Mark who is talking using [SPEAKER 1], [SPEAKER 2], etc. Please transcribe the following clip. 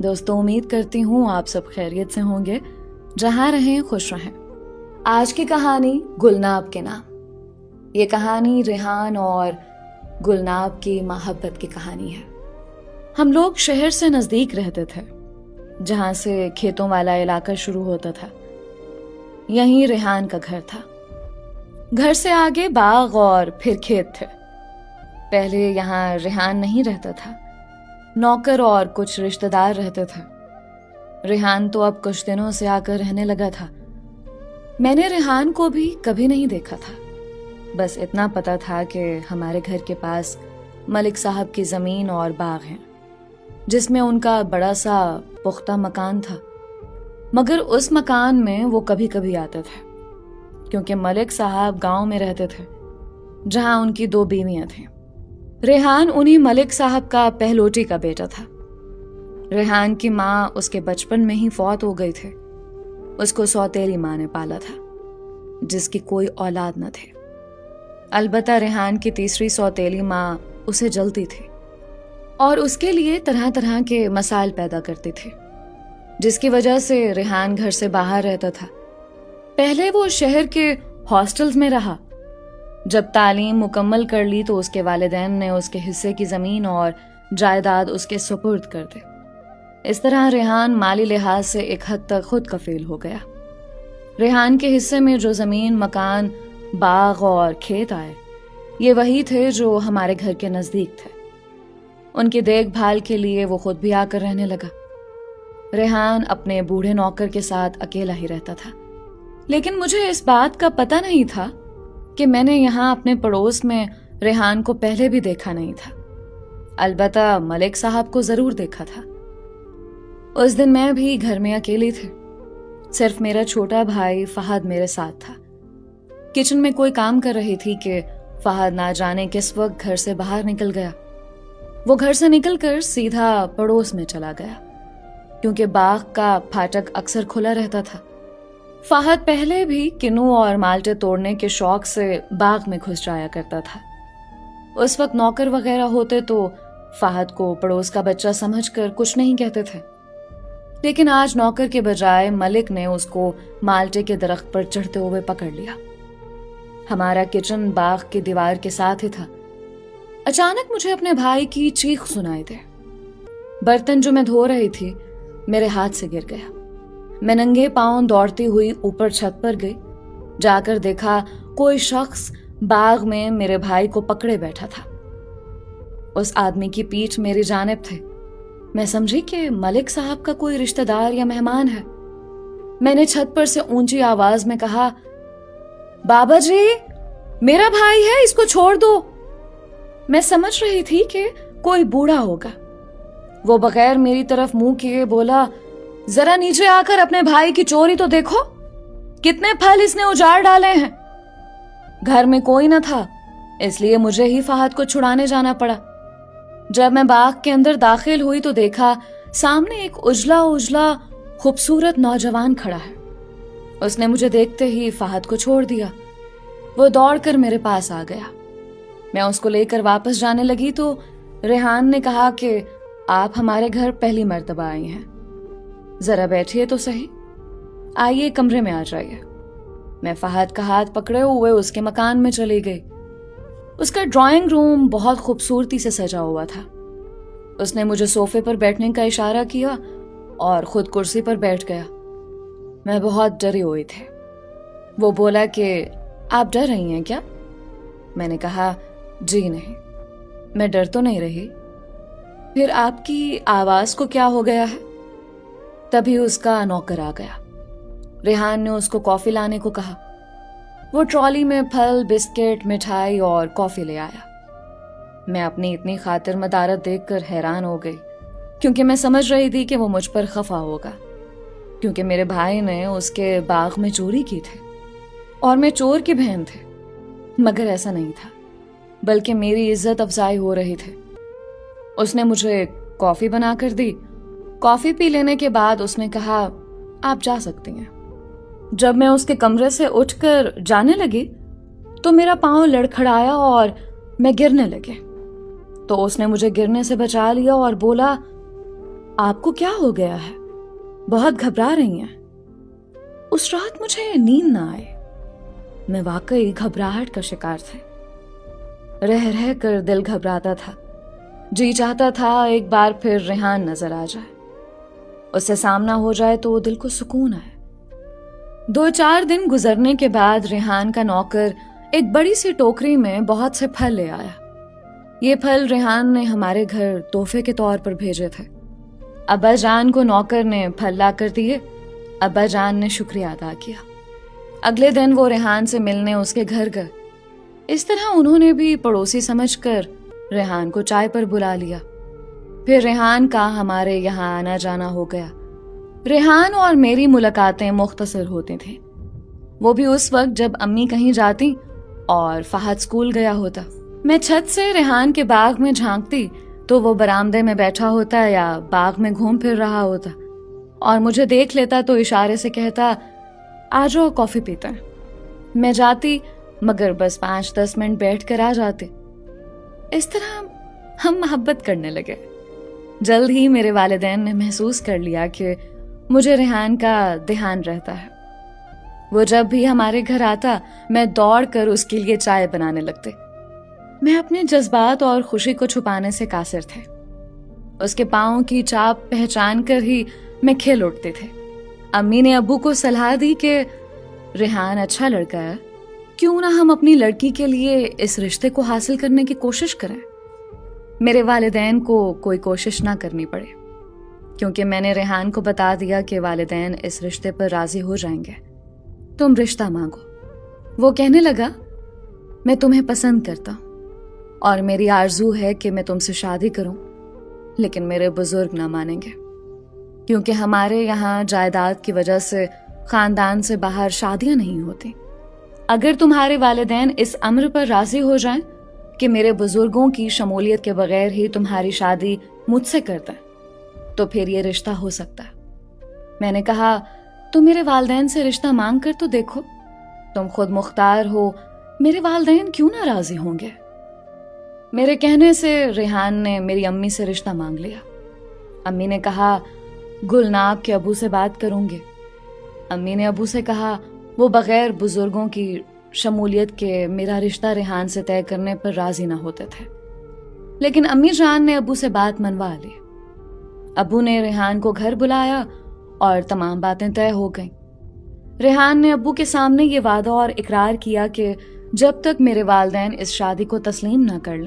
[SPEAKER 1] دوستوں امید کرتی ہوں آپ سب خیریت سے ہوں گے، جہاں رہیں خوش رہیں۔ آج کی کہانی گلناب کے نام۔ یہ کہانی ریحان اور گلناب کی محبت کی کہانی ہے۔ ہم لوگ شہر سے نزدیک رہتے تھے، جہاں سے کھیتوں والا علاقہ شروع ہوتا تھا۔ یہیں ریحان کا گھر تھا۔ گھر سے آگے باغ اور پھر کھیت تھے۔ پہلے یہاں ریحان نہیں رہتا تھا، نوکر اور کچھ رشتہ دار رہتے تھے۔ ریحان تو اب کچھ دنوں سے آ کر رہنے لگا تھا۔ میں نے ریحان کو بھی کبھی نہیں دیکھا تھا، بس اتنا پتا تھا کہ ہمارے گھر کے پاس ملک صاحب کی زمین اور باغ ہیں، جس میں ان کا بڑا سا پختہ مکان تھا۔ مگر اس مکان میں وہ کبھی کبھی آتے تھے، کیونکہ ملک صاحب گاؤں میں رہتے تھے، جہاں ان کی 2 بیویاں تھیں۔ ریحان انہی ملک صاحب کا پہلوٹی کا بیٹا تھا۔ ریحان کی ماں اس کے بچپن میں ہی فوت ہو گئی تھے۔ اس کو سوتیلی ماں نے پالا تھا، جس کی کوئی اولاد نہ تھے۔ البتہ ریحان کی تیسری سوتیلی ماں اسے جلتی تھی اور اس کے لیے طرح طرح کے مسائل پیدا کرتی تھی، جس کی وجہ سے ریحان گھر سے باہر رہتا تھا۔ پہلے وہ شہر کے ہاسٹلز میں رہا۔ جب تعلیم مکمل کر لی تو اس کے والدین نے اس کے حصے کی زمین اور جائیداد اس کے سپرد کر دی۔ اس طرح ریحان مالی لحاظ سے ایک حد تک خود کفیل ہو گیا۔ ریحان کے حصے میں جو زمین، مکان، باغ اور کھیت آئے، یہ وہی تھے جو ہمارے گھر کے نزدیک تھے۔ ان کی دیکھ بھال کے لیے وہ خود بھی آ کر رہنے لگا۔ ریحان اپنے بوڑھے نوکر کے ساتھ اکیلا ہی رہتا تھا، لیکن مجھے اس بات کا پتہ نہیں تھا کہ میں نے یہاں اپنے پڑوس میں ریحان کو پہلے بھی دیکھا نہیں تھا۔ البتہ ملک صاحب کو ضرور دیکھا تھا۔ اس دن میں بھی گھر میں اکیلی تھی۔ صرف میرا چھوٹا بھائی فہد میرے ساتھ تھا۔ کچن میں کوئی کام کر رہی تھی کہ فہد نہ جانے کس وقت گھر سے باہر نکل گیا۔ وہ گھر سے نکل کر سیدھا پڑوس میں چلا گیا، کیونکہ باغ کا پھاٹک اکثر کھلا رہتا تھا۔ فہد پہلے بھی کنو اور مالٹے توڑنے کے شوق سے باغ میں گھس جایا کرتا تھا۔ اس وقت نوکر وغیرہ ہوتے تو فہد کو پڑوس کا بچہ سمجھ کر کچھ نہیں کہتے تھے، لیکن آج نوکر کے بجائے ملک نے اس کو مالٹے کے درخت پر چڑھتے ہوئے پکڑ لیا۔ ہمارا کچن باغ کی دیوار کے ساتھ ہی تھا۔ اچانک مجھے اپنے بھائی کی چیخ سنائی دے۔ برتن جو میں دھو رہی تھی میرے ہاتھ سے گر گیا۔ میں ننگے پاؤں دوڑتی ہوئی اوپر چھت پر گئی۔ جا کر دیکھا کوئی شخص باغ میں میرے بھائی کو پکڑے بیٹھا تھا۔ اس آدمی کی پیٹھ میری جانب تھی۔ میں سمجھی کہ ملک صاحب کا کوئی رشتہ دار یا مہمان ہے۔ میں نے چھت پر سے اونچی آواز میں کہا، بابا جی، میرا بھائی ہے، اس کو چھوڑ دو۔ میں سمجھ رہی تھی کہ کوئی بوڑھا ہوگا۔ وہ بغیر میری طرف منہ کیے بولا، ذرا نیچے آ کر اپنے بھائی کی چوری تو دیکھو، کتنے پھل اس نے اجاڑ ڈالے ہیں۔ گھر میں کوئی نہ تھا، اس لیے مجھے ہی فہد کو چھڑانے جانا پڑا۔ جب میں باغ کے اندر داخل ہوئی تو دیکھا سامنے ایک اجلا خوبصورت نوجوان کھڑا ہے۔ اس نے مجھے دیکھتے ہی فہد کو چھوڑ دیا۔ وہ دوڑ کر میرے پاس آ گیا۔ میں اس کو لے کر واپس جانے لگی تو ریحان نے کہا کہ آپ ہمارے گھر پہلی مرتبہ آئی ہیں، ذرا بیٹھیے تو صحیح، آئیے کمرے میں آ جائیے۔ میں فہد کا ہاتھ پکڑے ہوئے اس کے مکان میں چلی گئی۔ اس کا ڈرائنگ روم بہت خوبصورتی سے سجا ہوا تھا۔ اس نے مجھے صوفے پر بیٹھنے کا اشارہ کیا اور خود کرسی پر بیٹھ گیا۔ میں بہت ڈری ہوئی تھی۔ وہ بولا کہ آپ ڈر رہی ہیں کیا؟ میں نے کہا، جی نہیں، میں ڈر تو نہیں رہی۔ پھر آپ کی آواز کو کیا ہو گیا ہے؟ تبھی اس کا نوکر آ گیا۔ ریحان نے اس کو کافی لانے کو کہا۔ وہ ٹرالی میں پھل، بسکٹ، مٹھائی اور کافی لے آیا۔ میں اپنی اتنی خاطر مدارت دیکھ کر حیران ہو گئی، کیونکہ میں سمجھ رہی تھی کہ وہ مجھ پر خفا ہوگا، کیونکہ میرے بھائی نے اس کے باغ میں چوری کی تھی اور میں چور کی بہن تھی۔ مگر ایسا نہیں تھا، بلکہ میری عزت افزائی ہو رہی تھی۔ اس نے مجھے کافی بنا کر دی۔ کافی پی لینے کے بعد اس نے کہا، آپ جا سکتی ہیں۔ جب میں اس کے کمرے سے اٹھ کر جانے لگی تو میرا پاؤں لڑکھڑایا اور میں گرنے لگے۔ تو اس نے مجھے گرنے سے بچا لیا اور بولا، آپ کو کیا ہو گیا ہے؟ بہت گھبرا رہی ہیں۔ اس رات مجھے نیند نہ آئی۔ میں واقعی گھبراہٹ کا شکار تھی۔ رہ رہ کر دل گھبراتا تھا۔ جی چاہتا تھا ایک بار پھر ریحان نظر آ جائے، اس سے سامنا ہو جائے تو دل کو سکون آئے۔ 2-4 دن گزرنے کے بعد ریحان کا نوکر ایک بڑی سی ٹوکری میں بہت سے پھل لے آیا۔ یہ پھل ریحان نے ہمارے گھر تحفے کے طور پر بھیجے تھے۔ ابا جان کو نوکر نے پھل لا کر دیے۔ ابا جان نے شکریہ ادا کیا۔ اگلے دن وہ ریحان سے ملنے اس کے گھر گئے۔ اس طرح انہوں نے بھی پڑوسی سمجھ کر ریحان کو چائے پر بلا لیا۔ پھر ریحان کا ہمارے یہاں آنا جانا ہو گیا۔ ریحان اور میری ملاقاتیں مختصر ہوتی تھیں، وہ بھی اس وقت جب امی کہیں جاتی اور فہد اسکول گیا ہوتا۔ میں چھت سے ریحان کے باغ میں جھانکتی تو وہ برآمدے میں بیٹھا ہوتا یا باغ میں گھوم پھر رہا ہوتا، اور مجھے دیکھ لیتا تو اشارے سے کہتا آ جاؤ کافی پیتے ہیں۔ میں جاتی مگر بس 5-10 منٹ بیٹھ کر آ جاتے۔ اس طرح ہم محبت کرنے لگے۔ جلد ہی میرے والدین نے محسوس کر لیا کہ مجھے ریحان کا دھیان رہتا ہے۔ وہ جب بھی ہمارے گھر آتا میں دوڑ کر اس کے لیے چائے بنانے لگتے۔ میں اپنے جذبات اور خوشی کو چھپانے سے قاصر تھے۔ اس کے پاؤں کی چاپ پہچان کر ہی میں کھل اٹھتے تھے۔ امی نے ابو کو صلاح دی کہ ریحان اچھا لڑکا ہے، کیوں نہ ہم اپنی لڑکی کے لیے اس رشتے کو حاصل کرنے کی کوشش کریں۔ میرے والدین کو کوئی کوشش نہ کرنی پڑے، کیونکہ میں نے ریحان کو بتا دیا کہ والدین اس رشتے پر راضی ہو جائیں گے۔ تم رشتہ مانگو۔ وہ کہنے لگا میں تمہیں پسند کرتا ہوں اور میری آرزو ہے کہ میں تم سے شادی کروں، لیکن میرے بزرگ نہ مانیں گے، کیونکہ ہمارے یہاں جائیداد کی وجہ سے خاندان سے باہر شادیاں نہیں ہوتی۔ اگر تمہارے والدین اس امر پر راضی ہو جائیں کہ میرے بزرگوں کی شمولیت کے بغیر ہی تمہاری شادی مجھ سے کرتے ہیں تو پھر یہ رشتہ ہو سکتا ہے۔ میں نے کہا تم میرے والدین سے رشتہ مانگ کر تو دیکھو، تم خود مختار ہو، میرے والدین کیوں نہ راضی ہوں گے؟ میرے کہنے سے ریحان نے میری امی سے رشتہ مانگ لیا۔ امی نے کہا گلناب کے ابو سے بات کروں گے۔ امی نے ابو سے کہا وہ بغیر بزرگوں کی شمولیت کے میرا رشتہ ریحان سے طے کرنے پر راضی نہ ہوتے تھے، لیکن امی جان نے ابو سے بات منوا لی۔ ابو نے ریحان کو گھر بلایا اور تمام باتیں طے ہو گئیں۔ ریحان نے ابو کے سامنے یہ وعدہ اور اقرار کیا کہ جب تک میرے والدین اس شادی کو تسلیم نہ کر لیں